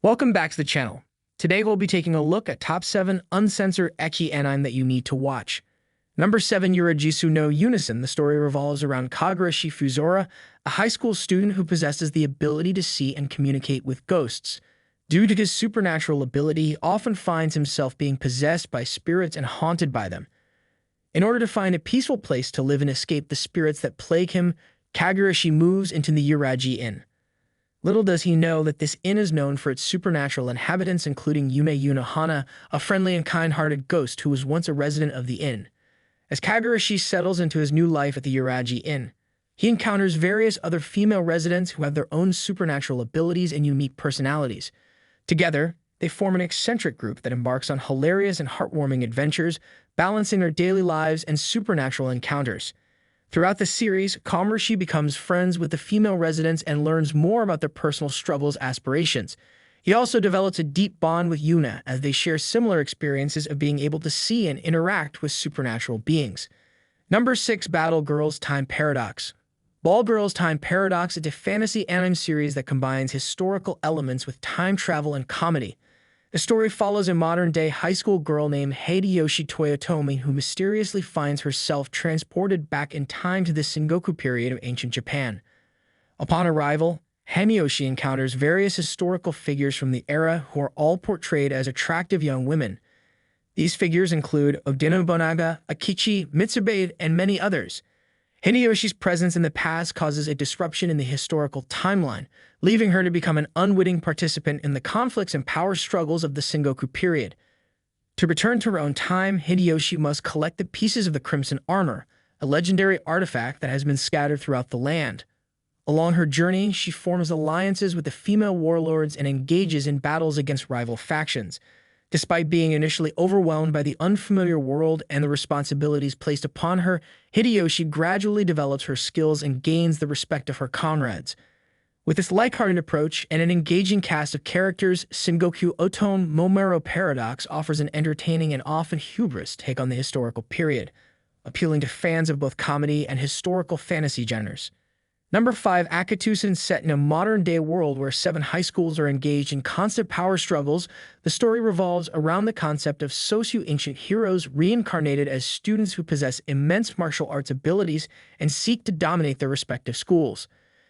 Welcome back to the channel. Today we'll be taking a look at top 7 uncensored Ecchi anime that you need to watch. Number 7, Yurajisu no Unison. The story revolves around Kagurashi Fuzora, a high school student who possesses the ability to see and communicate with ghosts. Due to his supernatural ability, he often finds himself being possessed by spirits and haunted by them. In order to find a peaceful place to live and escape the spirits that plague him, Kagurashi moves into the Yuraji Inn. Little does he know that this inn is known for its supernatural inhabitants, including Yume Yunohana, a friendly and kind-hearted ghost who was once a resident of the inn. As Kagurashi settles into his new life at the Yuraji Inn, he encounters various other female residents who have their own supernatural abilities and unique personalities. Together, they form an eccentric group that embarks on hilarious and heartwarming adventures, balancing their daily lives and supernatural encounters. Throughout the series, Kagurashi becomes friends with the female residents and learns more about their personal struggles and aspirations. He also develops a deep bond with Yuna as they share similar experiences of being able to see and interact with supernatural beings. Number 6, Battle Girls Time Paradox. Ball Girls Time Paradox is a fantasy anime series that combines historical elements with time travel and comedy. The story follows a modern-day high school girl named Hideyoshi Toyotomi who mysteriously finds herself transported back in time to the Sengoku period of ancient Japan. Upon arrival, Hideyoshi encounters various historical figures from the era who are all portrayed as attractive young women. These figures include Oda Nobunaga, Ecchi, Mitsubei, and many others. Hideyoshi's presence in the past causes a disruption in the historical timeline, leaving her to become an unwitting participant in the conflicts and power struggles of the Sengoku period. To return to her own time, Hideyoshi must collect the pieces of the Crimson Armor, a legendary artifact that has been scattered throughout the land. Along her journey, she forms alliances with the female warlords and engages in battles against rival factions. Despite being initially overwhelmed by the unfamiliar world and the responsibilities placed upon her, Hideyoshi gradually develops her skills and gains the respect of her comrades. With this lighthearted approach and an engaging cast of characters, Sengoku Oton Momoro Paradox offers an entertaining and often hubris take on the historical period, appealing to fans of both comedy and historical fantasy genres. Number 5, Akatusen. Set in a modern-day world where 7 high schools are engaged in constant power struggles, the story revolves around the concept of socio-ancient heroes reincarnated as students who possess immense martial arts abilities and seek to dominate their respective schools.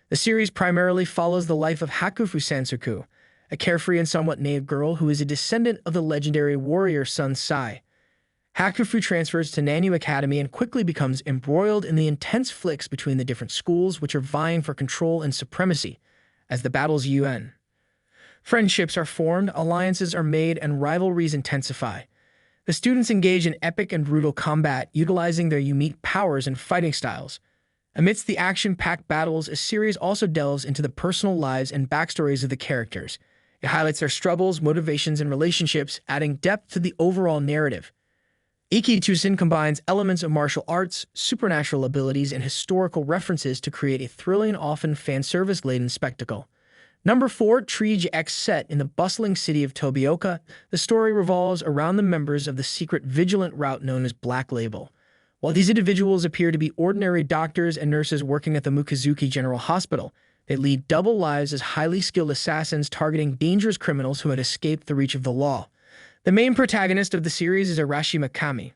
The series primarily follows the life of Hakufu Sansoku, a carefree and somewhat naive girl who is a descendant of the legendary warrior Sun Sai. Hakufu transfers to Nanu Academy and quickly becomes embroiled in the intense flicks between the different schools which are vying for control and supremacy. As the battles UN, friendships are formed, alliances are made, and rivalries intensify. The students engage in epic and brutal combat, utilizing their unique powers and fighting styles. Amidst the action-packed battles, the series also delves into the personal lives and backstories of the characters. It highlights their struggles, motivations, and relationships, adding depth to the overall narrative. Ecchi combines elements of martial arts, supernatural abilities, and historical references to create a thrilling, often fan-service-laden spectacle. Number 4, Triage X. Set in the bustling city of Tobioka, the story revolves around the members of the secret vigilant route known as Black Label. While these individuals appear to be ordinary doctors and nurses working at the Mukazuki General Hospital, they lead double lives as highly skilled assassins targeting dangerous criminals who had escaped the reach of the law. The main protagonist of the series is Arashi Mikami,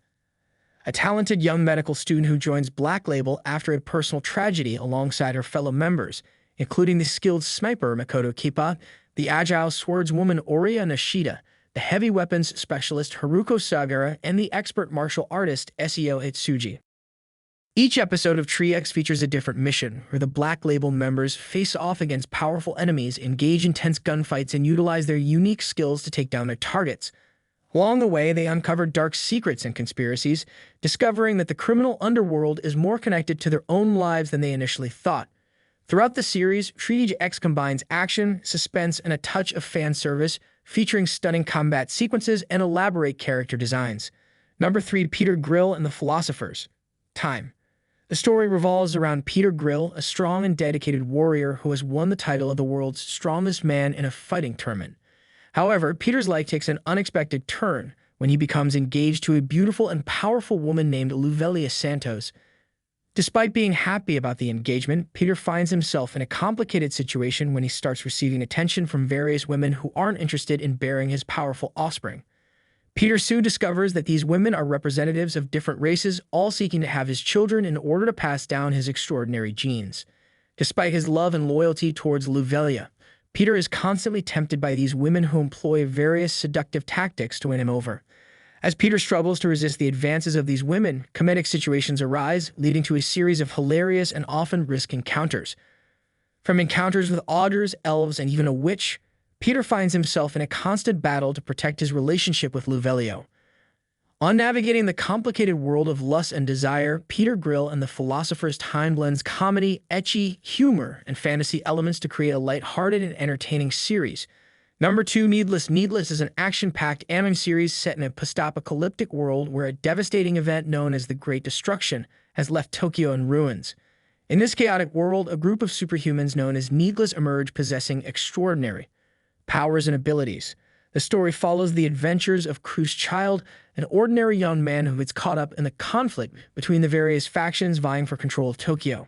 a talented young medical student who joins Black Label after a personal tragedy alongside her fellow members, including the skilled sniper Makoto Kipa, the agile swordswoman Oriya Nishida, the heavy weapons specialist Haruko Sagara, and the expert martial artist Seo Itsuji. Each episode of Triage X features a different mission, where the Black Label members face off against powerful enemies, engage in intense gunfights, and utilize their unique skills to take down their targets. Along the way, they uncover dark secrets and conspiracies, discovering that the criminal underworld is more connected to their own lives than they initially thought. Throughout the series, Triage X combines action, suspense, and a touch of fan service, featuring stunning combat sequences and elaborate character designs. Number 3, Peter Grill and the Philosophers. Time. The story revolves around Peter Grill, a strong and dedicated warrior who has won the title of the world's strongest man in a fighting tournament. However, Peter's life takes an unexpected turn when he becomes engaged to a beautiful and powerful woman named Luvelia Santos. Despite being happy about the engagement, Peter finds himself in a complicated situation when he starts receiving attention from various women who aren't interested in bearing his powerful offspring. Peter soon discovers that these women are representatives of different races, all seeking to have his children in order to pass down his extraordinary genes. Despite his love and loyalty towards Louvelia, Peter is constantly tempted by these women who employ various seductive tactics to win him over. As Peter struggles to resist the advances of these women, comedic situations arise, leading to a series of hilarious and often risky encounters. From encounters with otters, elves, and even a witch, Peter finds himself in a constant battle to protect his relationship with Louvelio. On navigating the complicated world of lust and desire, Peter Grill and the Philosopher's Time blends comedy, ecchi, humor, and fantasy elements to create a light-hearted and entertaining series. Number 2, Needless. Needless is an action-packed anime series set in a post-apocalyptic world where a devastating event known as the Great Destruction has left Tokyo in ruins. In this chaotic world, a group of superhumans known as Needless emerge possessing extraordinary powers and abilities. The story follows the adventures of Cruz Child, an ordinary young man who gets caught up in the conflict between the various factions vying for control of Tokyo.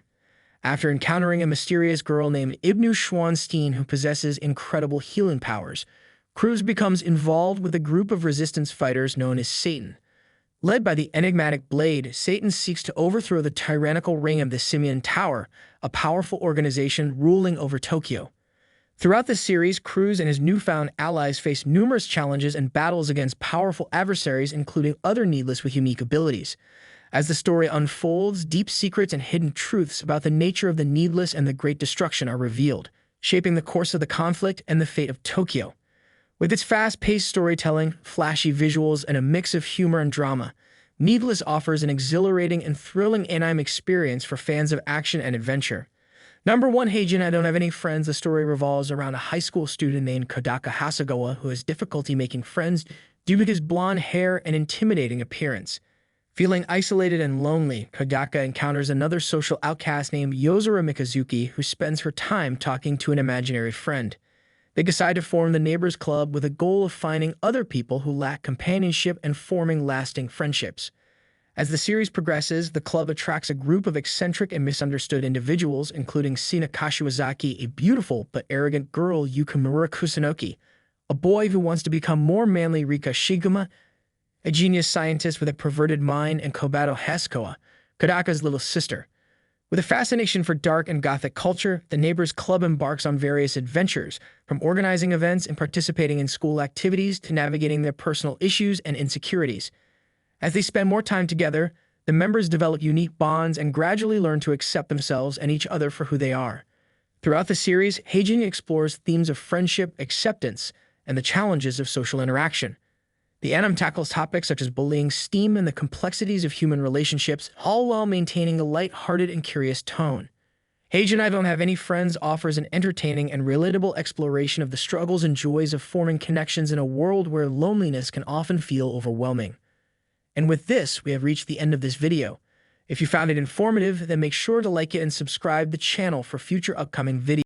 After encountering a mysterious girl named Ibnu Schwanstein who possesses incredible healing powers, Cruz becomes involved with a group of resistance fighters known as Satan. Led by the enigmatic Blade, Satan seeks to overthrow the tyrannical Ring of the Simian Tower, a powerful organization ruling over Tokyo. Throughout the series, Cruz and his newfound allies face numerous challenges and battles against powerful adversaries, including other Needless with unique abilities. As the story unfolds, deep secrets and hidden truths about the nature of the Needless and the Great Destruction are revealed, shaping the course of the conflict and the fate of Tokyo. With its fast-paced storytelling, flashy visuals, and a mix of humor and drama, Needless offers an exhilarating and thrilling anime experience for fans of action and adventure. Number 1, Heijin, I Don't Have Any Friends. The story revolves around a high school student named Kodaka Hasegawa who has difficulty making friends due to his blonde hair and intimidating appearance. Feeling isolated and lonely, Kodaka encounters another social outcast named Yozora Mikazuki who spends her time talking to an imaginary friend. They decide to form the Neighbors Club with a goal of finding other people who lack companionship and forming lasting friendships. As the series progresses, the club attracts a group of eccentric and misunderstood individuals, including Sina Kashiwazaki, a beautiful but arrogant girl Yukimura Kusunoki, a boy who wants to become more manly Rika Shiguma, a genius scientist with a perverted mind, and Kobato Heskoa, Kodaka's little sister. With a fascination for dark and gothic culture, the Neighbors Club embarks on various adventures, from organizing events and participating in school activities to navigating their personal issues and insecurities. As they spend more time together, the members develop unique bonds and gradually learn to accept themselves and each other for who they are. Throughout the series, Heijin explores themes of friendship, acceptance, and the challenges of social interaction. The anime tackles topics such as bullying, STEAM, and the complexities of human relationships, all while maintaining a light-hearted and curious tone. Heijin, I Don't Have Any Friends offers an entertaining and relatable exploration of the struggles and joys of forming connections in a world where loneliness can often feel overwhelming. And with this, we have reached the end of this video. If you found it informative, then make sure to like it and subscribe the channel for future upcoming videos.